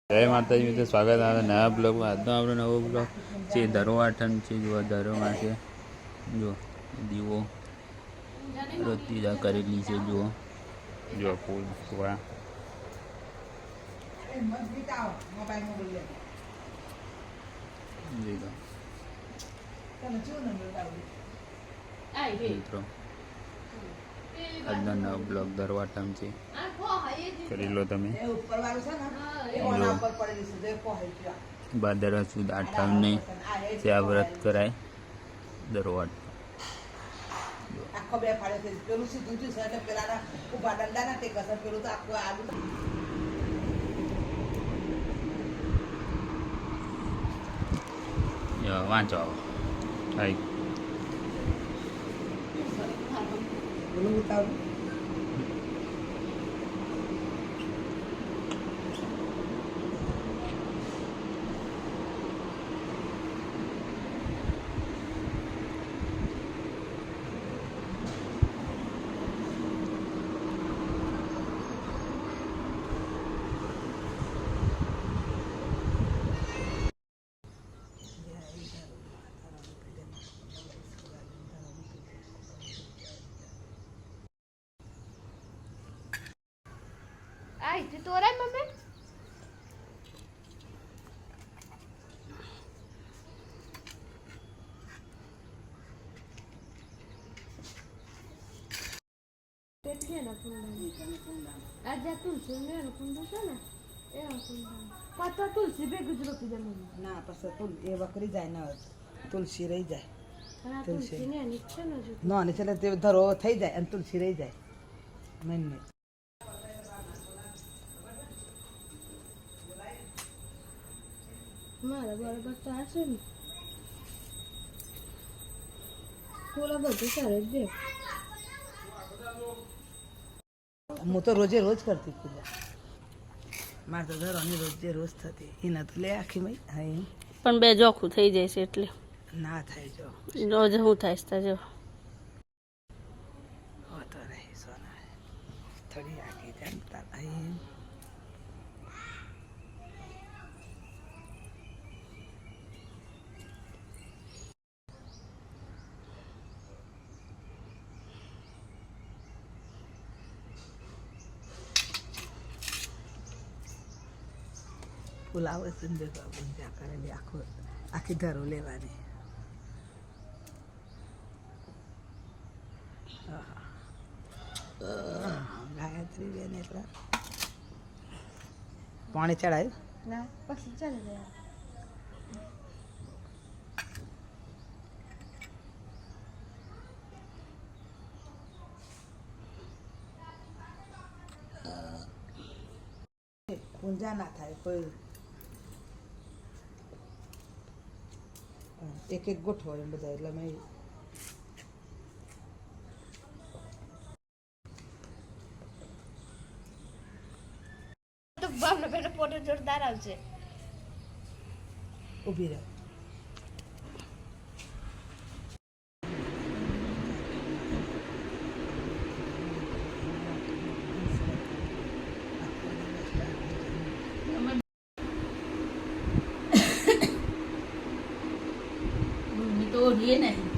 જય માતાજી મિત્રો, સ્વાગત આવે નવા બ્લોગમાં. આજનો આપણો નવો બ્લોગ છે ધરોઆઠમ છે. જો ધરોમાં છે, જો દીવો રતીજા કરેલી છે. જો ફૂલ સુવા મિત્રો આજનો નવો બ્લોગ ધરોઆઠમ છે, કરી લો તમે. ભાદરવા સુદ આઠમને ત્યાં વ્રત કરાય ધરોઆઠમ. વાંચો આવો થાય. Ay, ¿tú tोरा मम्मी? देखिए ना कुंडा आज जा तुलसी ने कुंडा છે ને એ कुंडा પાતા તુલસી બે ગુજરાતી જમવાની ના પછી એ વકરી જાય ના તુલસી રહી જાય. તુલસી ને નીચે ન જો ના નીચે તે ધરો થઈ જાય અને તુલસી રહી જાય. મેન મારા બરાબર ચાલશે ને થોડા બધું કરે દે. હું તો રોજે રોજ કરતી પૂજા. મારે તો ધરોની રોજે રોજ થતી. એના તો લે આખી મય હા પણ બે જોખું થઈ જાય છે એટલે ના થાય જો રોજ હું થાય છે જો હોતો નહીં સોના થોડી આગી જમતા અહીં ફુલાવે સંજય બાબુ ત્યાં કરેલી આખી ધરો લેવાની. ગાયત્રી બેન એટલે પાણી ચડાયું ના પછી ચાલે જાય. પૂંજા ના થાય કોઈ એક એક ગોઠવો એમ બધા એટલે મેં તો બાપનો પેલો ફોટો જોરદાર આવશે. ઊભી રહે. તો રીએ નહીં